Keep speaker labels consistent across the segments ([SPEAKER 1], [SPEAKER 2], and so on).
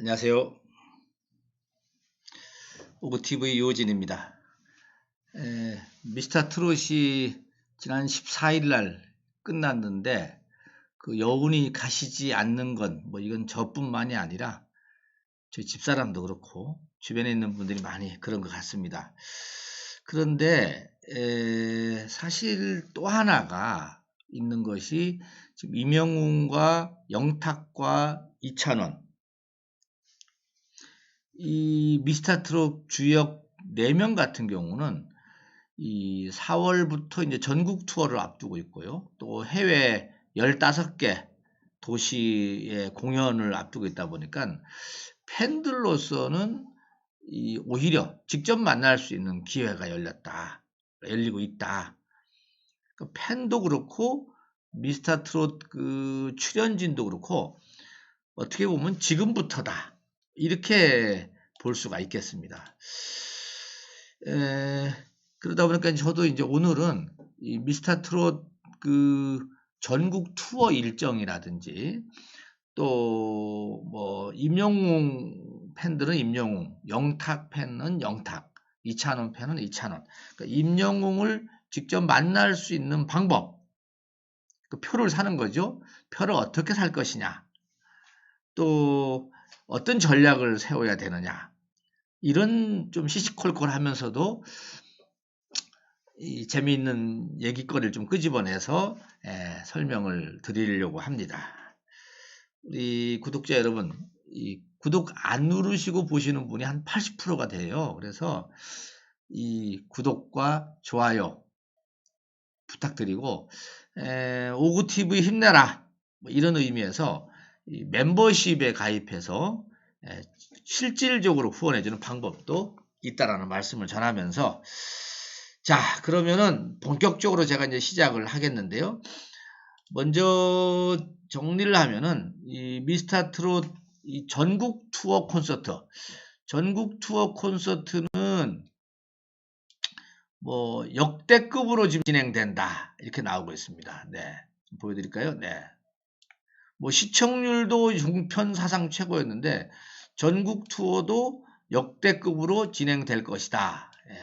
[SPEAKER 1] 안녕하세요. 오고TV 유호진입니다. 미스터 트롯이 지난 14일 날 끝났는데 그 여운이 가시지 않는 건 뭐 이건 저뿐만이 아니라 저희 집사람도 그렇고 주변에 있는 분들이 많이 그런 것 같습니다. 그런데 사실 또 하나가 있는 것이 지금 임영웅과 영탁과 이찬원 이 미스터 트롯 주역 4명 같은 경우는 이 4월부터 이제 전국 투어를 앞두고 있고요. 또 해외 15개 도시의 공연을 앞두고 있다 보니까 팬들로서는 이 오히려 직접 만날 수 있는 기회가 열리고 있다. 그러니까 팬도 그렇고 미스터 트롯 그 출연진도 그렇고 어떻게 보면 지금부터다. 이렇게 볼 수가 있겠습니다. 그러다 보니까 저도 이제 오늘은 이 미스터 트롯 그 전국 투어 일정이라든지 또 뭐 임영웅 팬들은 임영웅, 영탁 팬은 영탁, 이찬원 팬은 이찬원. 그러니까 임영웅을 직접 만날 수 있는 방법, 그 표를 사는 거죠. 표를 어떻게 살 것이냐, 또 어떤 전략을 세워야 되느냐, 이런 좀 시시콜콜하면서도 이 재미있는 얘기거리를 좀 끄집어내서 설명을 드리려고 합니다. 우리 구독자 여러분, 이 구독 안 누르시고 보시는 분이 한 80%가 돼요. 그래서 이 구독과 좋아요 부탁드리고 오구TV 힘내라 뭐 이런 의미에서 이 멤버십에 가입해서 실질적으로 후원해주는 방법도 있다라는 말씀을 전하면서 자 그러면은 본격적으로 제가 이제 시작을 하겠는데요. 먼저 정리를 하면은 이 미스터 트롯 이 전국 투어 콘서트는 뭐 역대급으로 지금 진행된다 이렇게 나오고 있습니다. 네, 보여드릴까요? 네, 뭐 시청률도 종편 사상 최고였는데 전국 투어도 역대급으로 진행될 것이다. 예.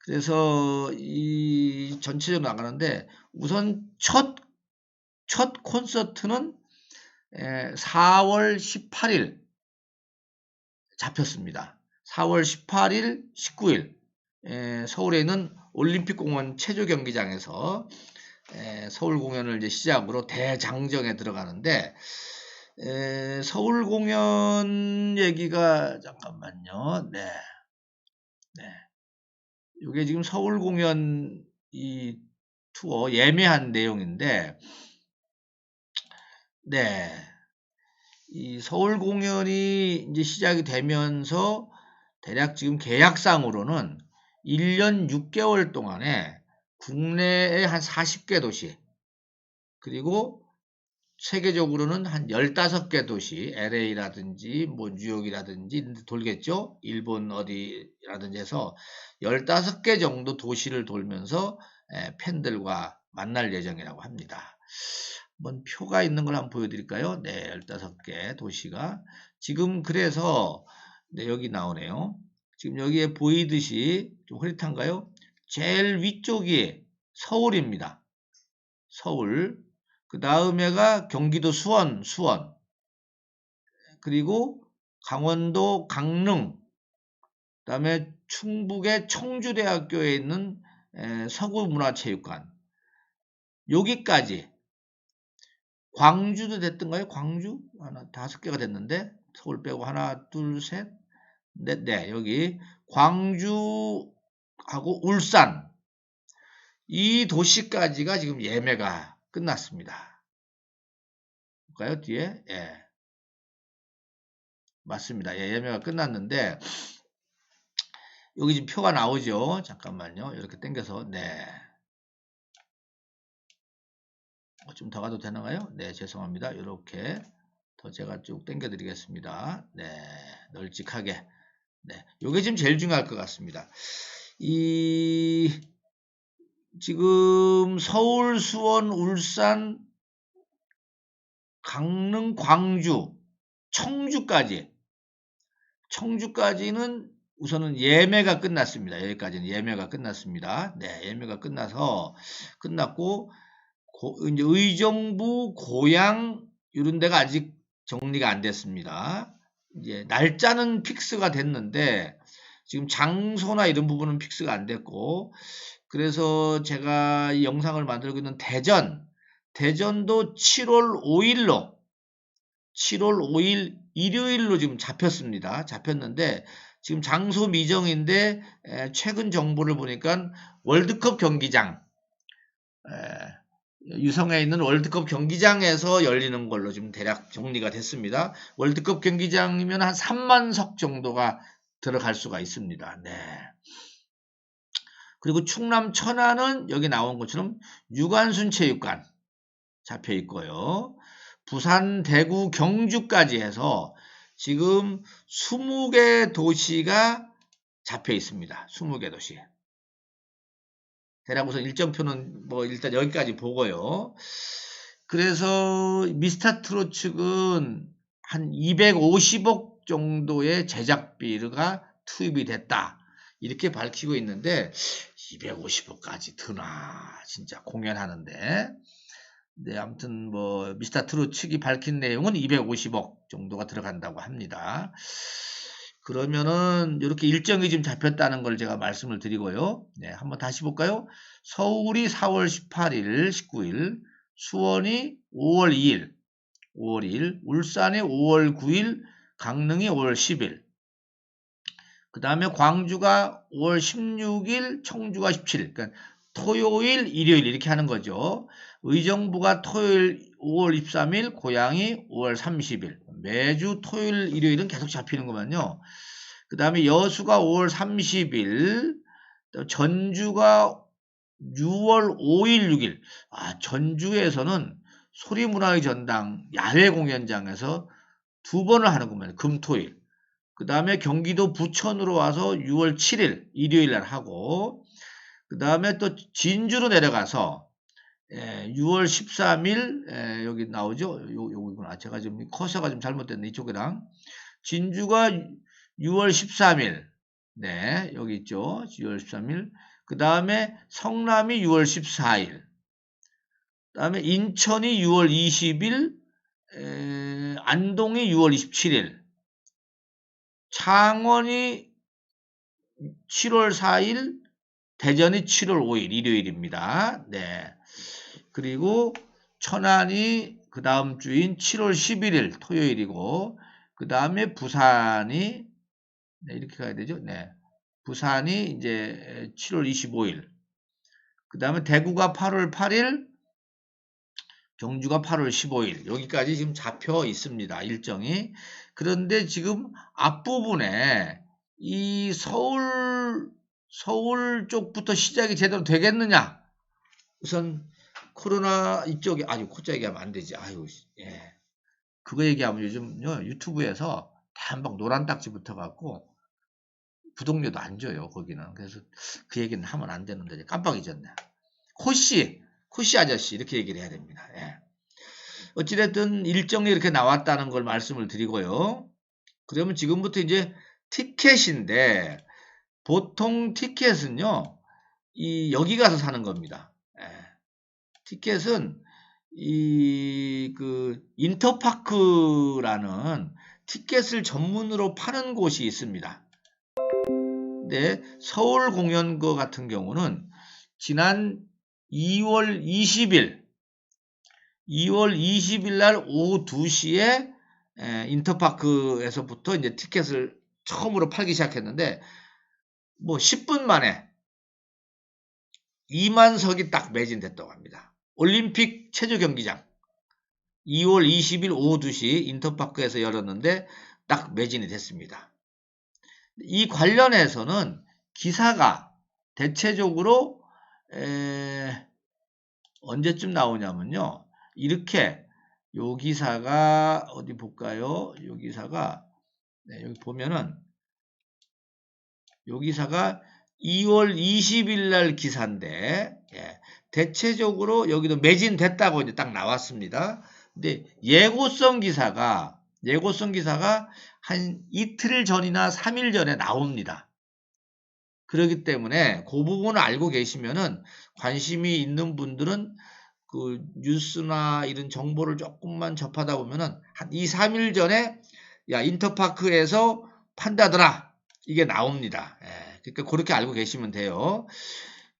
[SPEAKER 1] 그래서 이 전체적으로 나가는데 우선 첫 콘서트는 4월 18일 잡혔습니다. 4월 18일, 19일 서울에 있는 올림픽공원 체조경기장에서 서울 공연을 이제 시작으로 대장정에 들어가는데 서울 공연 얘기가 잠깐만요. 네, 네. 이게 지금 서울 공연 이 투어 예매한 내용인데, 네, 이 서울 공연이 이제 시작이 되면서 대략 지금 계약상으로는 1년 6개월 동안에 국내의 한 40개 도시 그리고 세계적으로는 한 15개 도시 LA라든지 뭐 뉴욕이라든지 이런 데 돌겠죠. 일본 어디라든지 해서 15개 정도 도시를 돌면서 팬들과 만날 예정이라고 합니다. 한번 표가 있는 걸 한번 보여드릴까요? 네, 15개 도시가 지금 그래서 네, 여기 나오네요. 지금 여기에 보이듯이 좀 흐릿한가요? 제일 위쪽이 서울입니다. 서울. 그 다음에가 경기도 수원. 그리고 강원도 강릉. 그 다음에 충북의 청주대학교에 있는 서구문화체육관. 여기까지. 광주도 됐던가요? 광주? 하나, 5개가 됐는데. 서울 빼고 하나, 둘, 셋, 넷, 네. 여기 광주하고 울산. 이 도시까지가 지금 예매가 끝났습니다. 볼까요? 뒤에? 예. 맞습니다. 예, 예매가 끝났는데, 여기 지금 표가 나오죠? 잠깐만요. 이렇게 당겨서, 네. 좀 더 가도 되나요? 네, 죄송합니다. 이렇게 더 제가 쭉 당겨 드리겠습니다. 네, 널찍하게. 네, 요게 지금 제일 중요할 것 같습니다. 지금 서울, 수원, 울산, 강릉, 광주 청주까지는 우선은 예매가 끝났습니다. 여기까지는 예매가 끝났습니다. 네, 예매가 끝났고, 이제 의정부, 고양, 이런 데가 아직 정리가 안 됐습니다. 이제 날짜는 픽스가 됐는데, 지금 장소나 이런 부분은 픽스가 안 됐고, 그래서 제가 이 영상을 만들고 있는 대전도 7월 5일 일요일로 지금 잡혔는데, 지금 장소 미정인데, 최근 정보를 보니까 월드컵 경기장, 유성에 있는 월드컵 경기장에서 열리는 걸로 지금 대략 정리가 됐습니다. 월드컵 경기장이면 한 3만 석 정도가 들어갈 수가 있습니다. 네. 그리고 충남 천안은 여기 나온 것처럼 유관순체육관 잡혀 있고요. 부산, 대구, 경주까지 해서 지금 20개 도시가 잡혀 있습니다. 20개 도시. 대략 우선 일정표는 뭐 일단 여기까지 보고요. 그래서 미스터트롯 측은 한 250억 정도의 제작비가 투입이 됐다. 이렇게 밝히고 있는데 250억까지 드나 진짜 공연하는데. 네, 아무튼 뭐 미스터트롯 측이 밝힌 내용은 250억 정도가 들어간다고 합니다. 그러면은 이렇게 일정이 지금 잡혔다는 걸 제가 말씀을 드리고요. 네, 한번 다시 볼까요? 서울이 4월 18일, 19일, 수원이 5월 2일, 울산이 5월 9일, 강릉이 5월 10일. 그 다음에 광주가 5월 16일, 청주가 17일. 그러니까 토요일, 일요일 이렇게 하는 거죠. 의정부가 토요일 5월 23일, 고양이 5월 30일. 매주 토요일, 일요일은 계속 잡히는 거만요. 그 다음에 여수가 5월 30일, 전주가 6월 5일, 6일. 전주에서는 소리문화의 전당 야외 공연장에서 2번을 하는구만요. 금, 토일. 그 다음에 경기도 부천으로 와서 6월 7일, 일요일 날 하고, 그 다음에 또 진주로 내려가서 6월 13일 여기 나오죠. 요거구나. 제가 지금 커서가 좀 잘못됐네. 이쪽이랑 진주가 6월 13일. 네, 여기 있죠. 6월 13일. 그 다음에 성남이 6월 14일. 그 다음에 인천이 6월 20일. 안동이 6월 27일. 창원이 7월 4일. 대전이 7월 5일 일요일입니다. 네. 그리고 천안이 그 다음 주인 7월 11일 토요일이고, 그 다음에 부산이, 네, 이렇게 가야 되죠. 네. 부산이 이제 7월 25일. 그 다음에 대구가 8월 8일, 경주가 8월 15일. 여기까지 지금 잡혀 있습니다. 일정이. 그런데 지금 앞부분에 이 서울 쪽부터 시작이 제대로 되겠느냐? 우선 코로나 이쪽에 코자 얘기하면 안 되지. 예. 그거 얘기하면 요즘요 유튜브에서 단박 노란 딱지 붙어갖고 구독료도 안 줘요 거기는. 그래서 그 얘기는 하면 안 되는데 깜빡 잊었네. 코씨 아저씨 이렇게 얘기를 해야 됩니다. 예. 어찌됐든 일정이 이렇게 나왔다는 걸 말씀을 드리고요. 그러면 지금부터 이제 티켓인데 보통 티켓은요 여기 가서 사는 겁니다. 예. 티켓은 인터파크라는 티켓을 전문으로 파는 곳이 있습니다. 근데 서울 공연거 같은 경우는 지난 2월 20일 날 오후 2시에 인터파크에서부터 이제 티켓을 처음으로 팔기 시작했는데 뭐 10분 만에 2만 석이 딱 매진됐다고 합니다. 올림픽 체조 경기장 2월 20일 오후 2시 인터파크에서 열었는데 딱 매진이 됐습니다. 이 관련해서는 기사가 대체적으로 언제쯤 나오냐면요. 이렇게 요 기사가 어디 볼까요? 요 기사가 여기 보면은 요 기사가 2월 20일 날 기사인데 대체적으로 여기도 매진됐다고 이제 딱 나왔습니다. 근데 예고성 기사가 예고성 기사가 한 이틀 전이나 3일 전에 나옵니다. 그렇기 때문에 그 부분을 알고 계시면은 관심이 있는 분들은 그 뉴스나 이런 정보를 조금만 접하다 보면은 한 2, 3일 전에 야, 인터파크에서 판다더라. 이게 나옵니다. 예, 그러니까 그렇게 알고 계시면 돼요.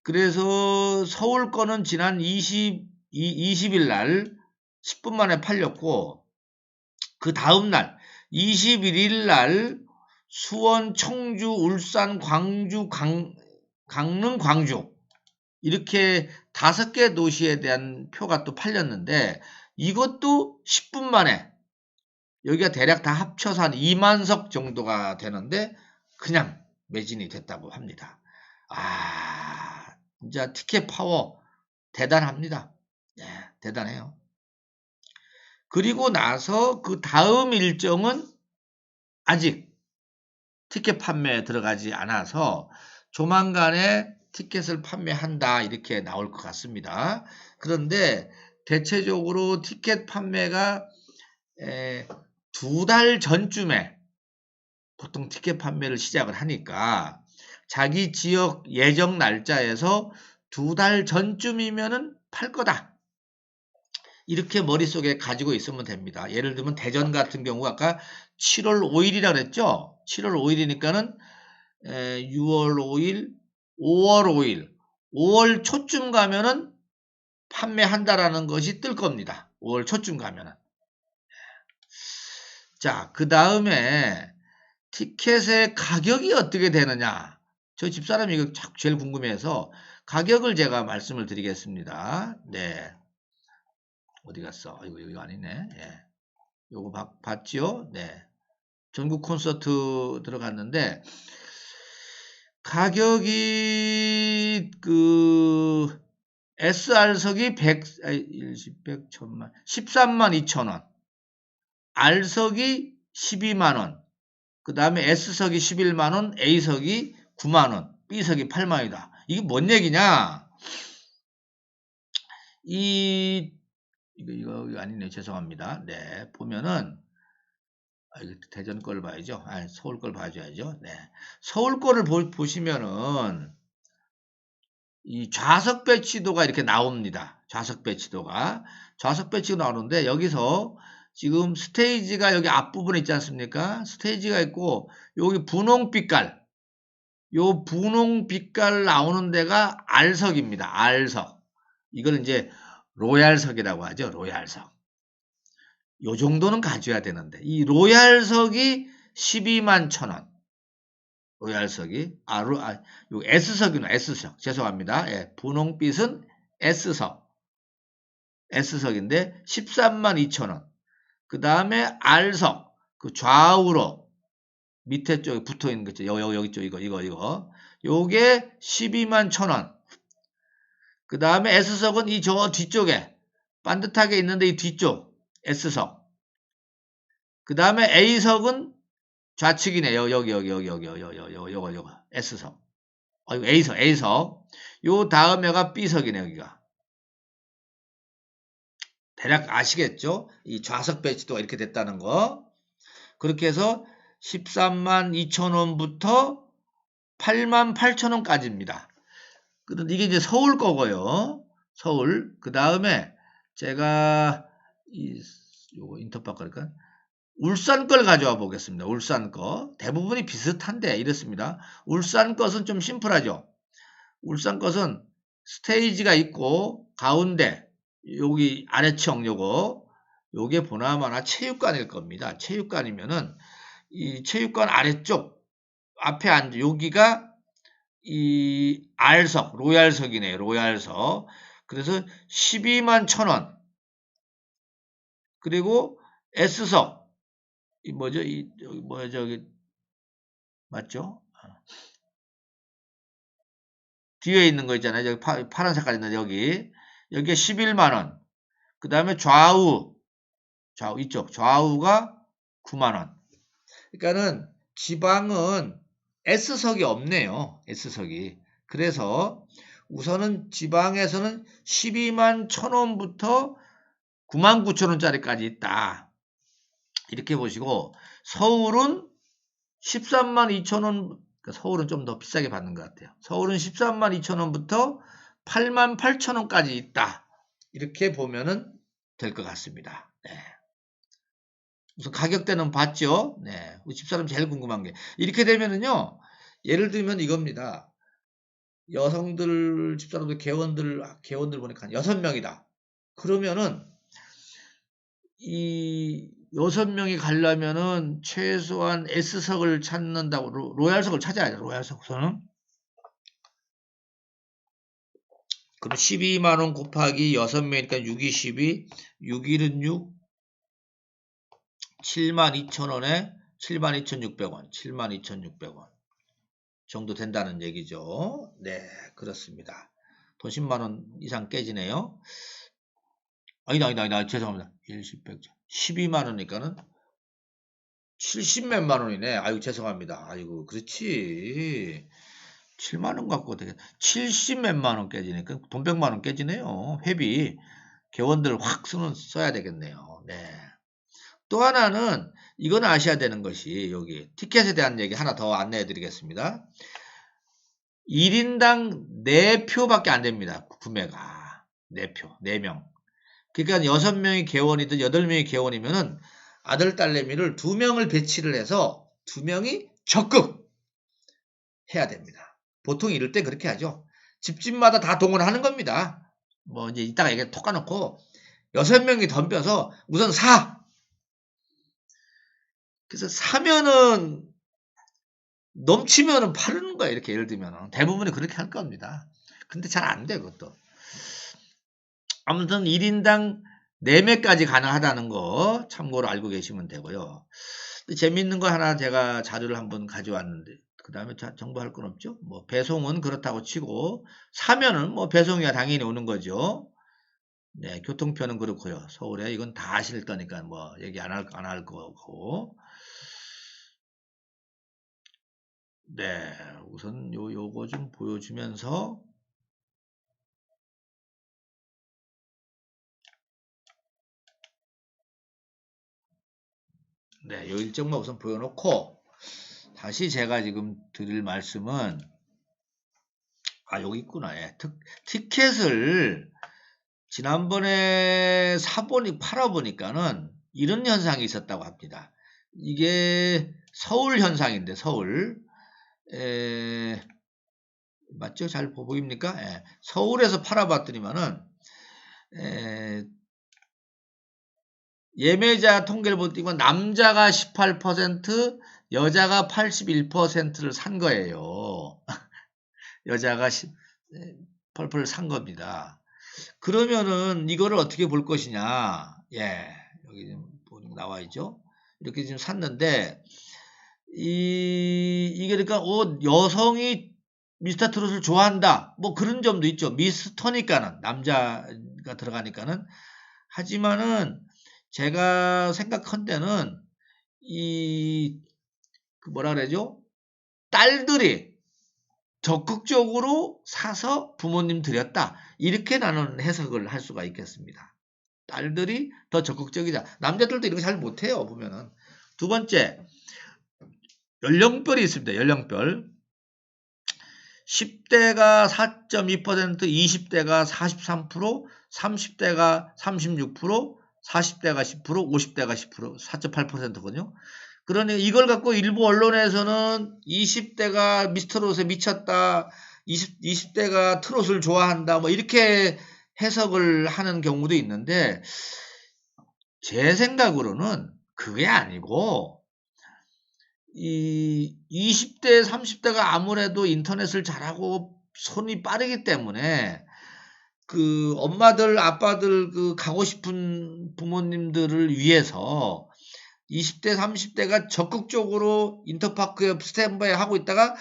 [SPEAKER 1] 그래서 서울 거는 지난 20일 날 10분 만에 팔렸고, 그 다음 날 21일 날 수원, 청주, 울산, 광주, 강릉, 광주 이렇게 5개 도시에 대한 표가 또 팔렸는데, 이것도 10분 만에 여기가 대략 다 합쳐서 한 2만 석 정도가 되는데 그냥 매진이 됐다고 합니다. 아, 진짜 티켓 파워 대단합니다. 예, 대단해요. 그리고 나서 그 다음 일정은 아직 티켓 판매에 들어가지 않아서 조만간에 티켓을 판매한다 이렇게 나올 것 같습니다. 그런데 대체적으로 티켓 판매가 2달 전쯤에 보통 티켓 판매를 시작을 하니까 자기 지역 예정 날짜에서 2달 전쯤이면은 팔 거다. 이렇게 머릿속에 가지고 있으면 됩니다. 예를 들면 대전 같은 경우 아까 7월 5일이라고 그랬죠? 7월 5일이니까는 6월 5일, 5월 5일, 5월 초쯤 가면은 판매한다라는 것이 뜰 겁니다. 5월 초쯤 가면은. 자, 그 다음에 티켓의 가격이 어떻게 되느냐. 저 집사람이 이거 제일 궁금해서 가격을 제가 말씀을 드리겠습니다. 네. 어디 갔어? 이거 아니네. 예. 요거 봤죠? 네. 전국 콘서트 들어갔는데, 가격이, SR석이 100, 1000만, 13만 2천원. R석이 12만원. 그 다음에 S석이 11만원, A석이 9만원, B석이 8만원이다. 이게 뭔 얘기냐? 이거 아니네. 죄송합니다. 네. 보면은, 이거 대전 걸 봐야죠. 서울 걸 봐줘야죠. 네. 서울 거를 보시면은, 이 좌석 배치도가 이렇게 나옵니다. 좌석 배치도가 나오는데, 여기서 지금 스테이지가 여기 앞부분에 있지 않습니까? 스테이지가 있고, 여기 분홍빛깔, 요 분홍빛깔 나오는 데가 R석입니다. R석. 이걸 이제 로얄석이라고 하죠. 로얄석. 요 정도는 가져야 되는데, 이 로얄석이 12만 1,000원. 로얄석이, 요 S석이는 S석. 죄송합니다. 예, 분홍빛은 S석. S석인데, 13만 2,000원. 그 다음에 R석. 그 좌우로 밑에 쪽에 붙어 있는 거 있죠. 여기 쪽, 이거. 요게 12만 1,000원. 그 다음에 S석은 저 뒤쪽에, 반듯하게 있는데 이 뒤쪽, S석. 그 다음에 A석은 좌측이네. 여기. 요거. S석. 이거 A석. 요 다음에가 B석이네, 여기가. 대략 아시겠죠? 이 좌석 배치도가 이렇게 됐다는 거. 그렇게 해서 13만 2천원부터 8만 8천원까지입니다. 그런데 이게 이제 서울 거고요. 서울. 그 다음에 제가 요거 인터파크 할까? 울산 걸 가져와 보겠습니다. 울산 거. 대부분이 비슷한데 이렇습니다. 울산 것은 좀 심플하죠. 울산 것은 스테이지가 있고 가운데 여기 아래층 요게 보나마나 체육관일 겁니다. 체육관이면은 이 체육관 아래쪽 앞에 여기가 이 R석, 로얄석이네요. 로얄석. 그래서 12만 1,000원. 그리고 S석. 저기 맞죠? 뒤에 있는 거 있잖아요. 여기 파란 색깔 있는 여기에 11만 원. 그 다음에 좌우 이쪽 좌우가 9만 원. 그러니까는 지방은 S석이 없네요. S석이. 그래서 우선은 지방에서는 12만 1,000원부터 9만 9천 원짜리까지 있다. 이렇게 보시고 서울은 13만 2천 원, 서울은 좀 더 비싸게 받는 것 같아요. 서울은 13만 2천 원부터 8만 8천 원까지 있다. 이렇게 보면은 될 것 같습니다. 네. 우선 가격대는 봤죠? 네. 집사람 제일 궁금한 게. 이렇게 되면은요, 예를 들면 이겁니다. 여성들, 집사람들, 개원들 보니까 한 6명이다. 그러면은, 이 6명이 가려면은 최소한 S석을 찾는다고, 로얄석을 찾아야 돼요. 로얄석 우선은. 그럼 12만원 곱하기 6명이니까 6, 2, 12, 6, 1은 6, 72,000원에 72,600원, 72,600원 정도 된다는 얘기죠. 네, 그렇습니다. 돈 10만원 이상 깨지네요. 아니다, 죄송합니다. 1, 10, 100, 12만원이니까는 70몇만 원이네. 아이고, 죄송합니다. 아이고, 그렇지. 7만원 갖고 되게 70몇만 원 깨지니까 돈 100만 원 깨지네요. 회비. 개원들 확 써야 되겠네요. 네. 또 하나는 이건 아셔야 되는 것이 여기 티켓에 대한 얘기 하나 더 안내해 드리겠습니다. 1인당 4표밖에 안 됩니다. 구매가. 4표, 4명. 그러니까 6명이 개원이든 8명이 개원이면은 아들, 딸내미를 2명을 배치를 해서 2명이 적극 해야 됩니다. 보통 이럴 때 그렇게 하죠. 집집마다 다 동원하는 겁니다. 뭐 이제 이따가 얘기 톡 까놓고 6명이 덤벼서 우선 사! 그래서 사면은 넘치면은 파는 거야. 이렇게 예를 들면 대부분이 그렇게 할 겁니다. 근데 잘 안 돼, 그것도. 아무튼 1인당 4매까지 가능하다는 거 참고로 알고 계시면 되고요. 재밌는 거 하나 제가 자료를 한번 가져왔는데 그 다음에 정보할 건 없죠. 뭐 배송은 그렇다고 치고 사면은 뭐 배송이야 당연히 오는 거죠. 네, 교통편은 그렇고요. 서울에 이건 다 아실 거니까 뭐 얘기 안 할 거고. 네, 우선 요거 좀 보여주면서 네, 요 일정만 우선 보여놓고 다시 제가 지금 드릴 말씀은 여기 있구나. 예. 티켓을 지난번에 팔아보니까는 이런 현상이 있었다고 합니다. 이게 서울 현상인데, 서울. 맞죠? 잘 보입니까? 예. 서울에서 팔아봤더니만은, 예매자 통계를 보니까 남자가 18%, 여자가 81%를 산 거예요. 여자가 펄펄 산 겁니다. 그러면은 이거를 어떻게 볼 것이냐. 예. 여기 지금 나와 있죠. 이렇게 지금 샀는데 이게 그러니까 여성이 미스터 트롯을 좋아한다. 뭐 그런 점도 있죠. 미스터니까는 남자가 들어가니까는. 하지만은 제가 생각한 데는 뭐라 그러죠? 딸들이 적극적으로 사서 부모님 드렸다. 이렇게 나는 해석을 할 수가 있겠습니다. 딸들이 더 적극적이다. 남자들도 이렇게 잘 못해요. 보면은. 두 번째, 연령별이 있습니다. 연령별. 10대가 4.2%, 20대가 43%, 30대가 36%, 40대가 10%, 50대가 10%, 4.8%거든요. 그러니 이걸 갖고 일부 언론에서는 20대가 미스터롯에 미쳤다, 20대가 트롯을 좋아한다, 뭐 이렇게 해석을 하는 경우도 있는데 제 생각으로는 그게 아니고 이 20대, 30대가 아무래도 인터넷을 잘하고 손이 빠르기 때문에 그 엄마들, 아빠들 그 가고 싶은 부모님들을 위해서 20대, 30대가 적극적으로 인터파크에 스탠바이 하고 있다가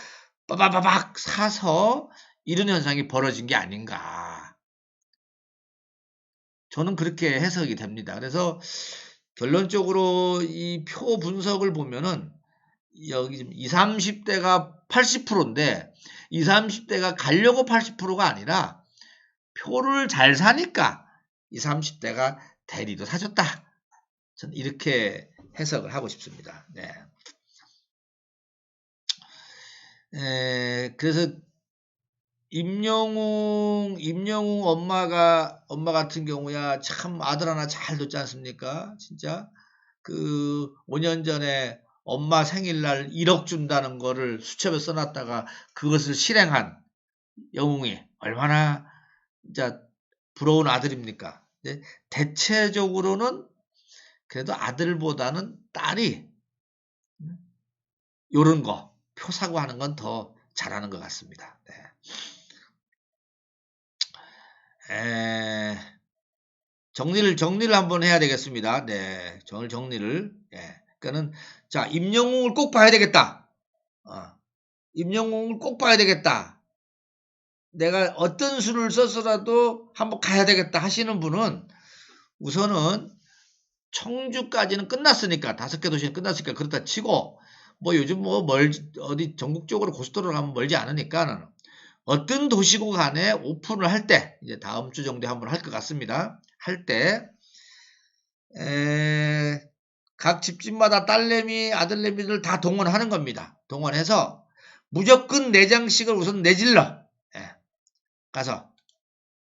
[SPEAKER 1] 빠바바박 사서 이런 현상이 벌어진 게 아닌가. 저는 그렇게 해석이 됩니다. 그래서 결론적으로 이 표 분석을 보면은 여기 지금 20, 30대가 80%인데 20, 30대가 가려고 80%가 아니라 표를 잘 사니까 20, 30대가 대리도 사줬다. 저는 이렇게 해석을 하고 싶습니다. 네. 그래서 임영웅 엄마 같은 경우야 참 아들 하나 잘 뒀지 않습니까? 진짜 그 5년 전에 엄마 생일날 1억 준다는 거를 수첩에 써놨다가 그것을 실행한 영웅이 얼마나 진짜 부러운 아들입니까? 네? 대체적으로는 그래도 아들보다는 딸이 요런 거 표 사고 하는 건 더 잘하는 것 같습니다. 네. 정리를 한번 해야 되겠습니다. 네, 정리를. 예. 그러니까는 자 임영웅을 꼭 봐야 되겠다. 임영웅을 꼭 봐야 되겠다. 내가 어떤 수를 써서라도 한번 가야 되겠다 하시는 분은 우선은 청주까지는 끝났으니까 5개 도시는 끝났으니까 그렇다 치고 뭐 요즘 뭐 어디 전국적으로 고속도로 가면 멀지 않으니까 어떤 도시고 간에 오픈을 할 때 이제 다음 주 정도에 한번 할 것 같습니다. 할 때 각 집집마다 딸내미 아들내미들 다 동원하는 겁니다. 동원해서 무조건 내장식을 우선 내질러 가서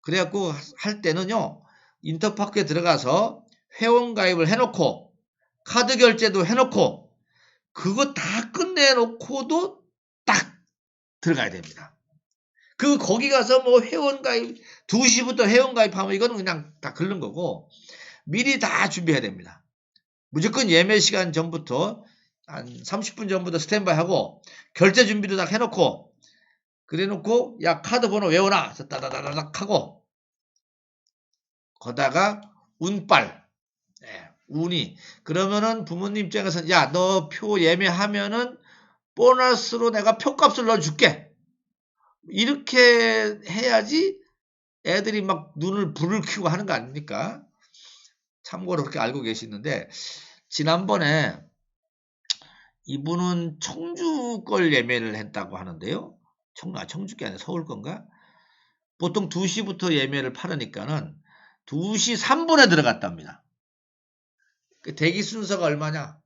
[SPEAKER 1] 그래갖고 할 때는요 인터파크에 들어가서 회원가입을 해놓고 카드 결제도 해놓고 그거 다 끝내놓고도 딱 들어가야 됩니다. 거기 가서 뭐 회원가입 2시부터 회원가입하면 이거는 그냥 다 긁는 거고 미리 다 준비해야 됩니다. 무조건 예매 시간 전부터 한 30분 전부터 스탠바이 하고 결제 준비도 딱 해놓고 그래놓고 야 카드 번호 외워놔 따다다닥 하고 거다가 운빨 운이 그러면은 부모님 입장에서 야 너 표 예매하면은 보너스로 내가 표값을 넣어줄게 이렇게 해야지 애들이 막 눈을 불을 켜고 하는 거 아닙니까? 참고로 그렇게 알고 계시는데 지난번에 이분은 청주 걸 예매를 했다고 하는데요. 청주께 아니라 서울 건가? 보통 2시부터 예매를 팔으니까는 2시 3분에 들어갔답니다. 그 대기 순서가 얼마냐?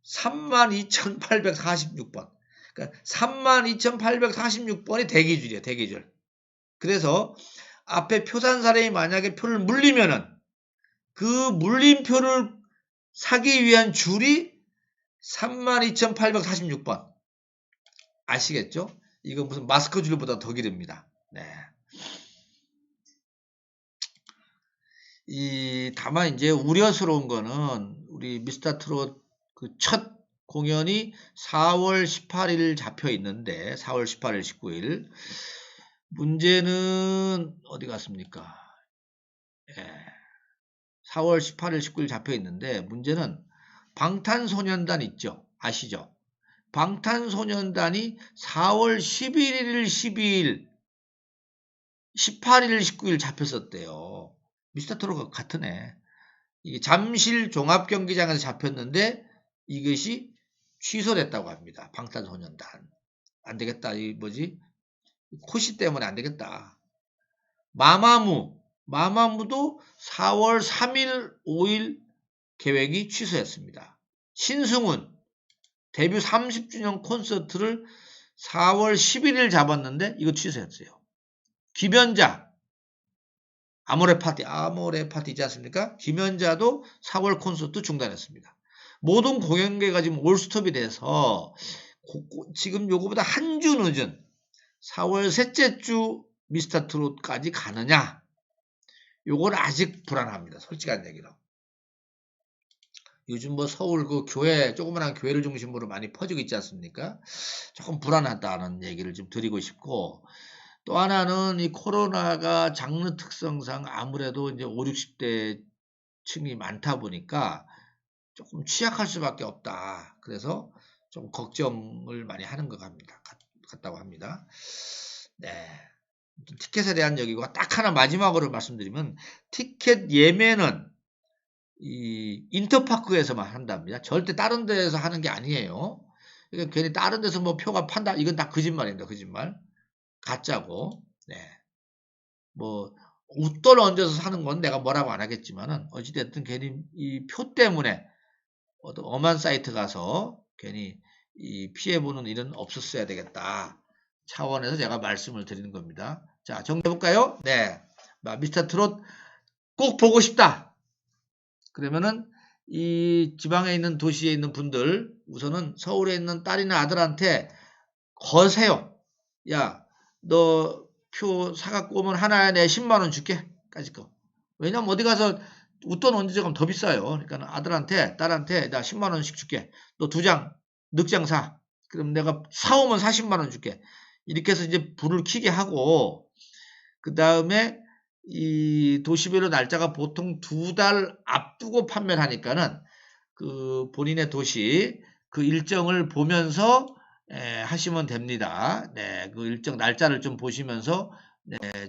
[SPEAKER 1] 32,846번. 그러니까 32,846번이 대기줄이에요. 대기줄. 그래서 앞에 표산 사람이 만약에 표를 물리면은 그 물림표를 사기 위한 줄이 32,846번. 아시겠죠? 이거 무슨 마스크 줄보다 더 기릅니다. 네. 다만 이제 우려스러운 거는 우리 미스터 트롯 그 첫 공연이 4월 18일 잡혀 있는데 4월 18일 19일 문제는 어디 갔습니까? 4월 18일 19일 잡혀 있는데 문제는 방탄소년단 있죠? 아시죠? 방탄소년단이 4월 11일 12일 18일 19일 잡혔었대요. 미스터 트롯과 같은 애. 이게 잠실 종합경기장에서 잡혔는데 이것이 취소됐다고 합니다. 방탄소년단. 안 되겠다. 이 뭐지? 코시 때문에 안 되겠다. 마마무도 4월 3일, 5일 계획이 취소했습니다. 신승훈 데뷔 30주년 콘서트를 4월 11일 잡았는데 이거 취소했어요. 김연자 아모레 파티지 않습니까? 김연자도 4월 콘서트 중단했습니다. 모든 공연계가 지금 올스톱이 돼서 지금 요거보다 한 주 늦은 4월 셋째 주 미스터 트롯까지 가느냐? 요건 아직 불안합니다. 솔직한 얘기로. 요즘 뭐 서울 그 조그만한 교회를 중심으로 많이 퍼지고 있지 않습니까? 조금 불안하다는 얘기를 좀 드리고 싶고, 또 하나는 이 코로나가 장르 특성상 아무래도 이제 5, 60대 층이 많다 보니까 조금 취약할 수밖에 없다. 그래서 좀 걱정을 많이 하는 것 같다고 합니다. 네. 티켓에 대한 얘기고 딱 하나 마지막으로 말씀드리면 티켓 예매는 이 인터파크에서만 한답니다. 절대 다른 데에서 하는 게 아니에요. 그러니까 괜히 다른 데서 뭐 표가 판다 이건 다 거짓말입니다. 거짓말. 가짜고. 네. 뭐 웃돈 얹어서 사는 건 내가 뭐라고 안 하겠지만은 어찌됐든 괜히 이 표 때문에 어떤 엄한 사이트 가서 괜히 이 피해보는 일은 없었어야 되겠다 차원에서 제가 말씀을 드리는 겁니다. 자, 정리해볼까요? 네. 미스터 트롯 꼭 보고 싶다. 그러면은 이 지방에 있는 도시에 있는 분들 우선은 서울에 있는 딸이나 아들한테 거세요. 야, 너 표 사갖고 오면 하나에 내 10만 원 줄게. 까짓 거. 왜냐면 어디 가서 웃돈 얹어서 가면 더 비싸요. 그러니까 아들한테, 딸한테 나 10만 원씩 줄게. 너 2장, 늑장 사. 그럼 내가 사오면 40만 원 줄게. 이렇게 해서 이제 불을 켜게 하고, 그 다음에 이 도시별로 날짜가 보통 2달 앞두고 판매를 하니까는 그 본인의 도시 그 일정을 보면서 하시면 됩니다. 네, 그 일정 날짜를 좀 보시면서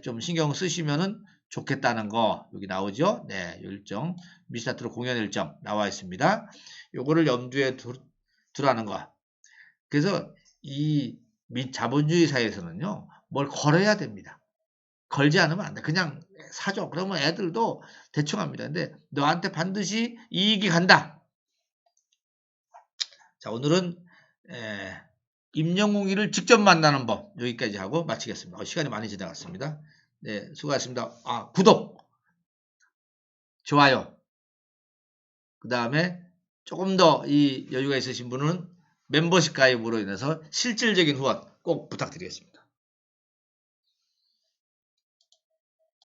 [SPEAKER 1] 좀 신경 쓰시면은 좋겠다는 거 여기 나오죠. 네, 일정 미스터트롯 공연 일정 나와 있습니다. 요거를 염두에 두라는 거. 그래서 이 자본주의 사회에서는요, 뭘 걸어야 됩니다. 걸지 않으면 안 돼. 그냥 사줘. 그러면 애들도 대충 합니다. 근데 너한테 반드시 이익이 간다. 자, 오늘은 임영웅이를 직접 만나는 법 여기까지 하고 마치겠습니다. 시간이 많이 지나갔습니다. 네, 수고하셨습니다. 구독, 좋아요. 그 다음에 조금 더 이 여유가 있으신 분은 멤버십 가입으로 인해서 실질적인 후원 꼭 부탁드리겠습니다.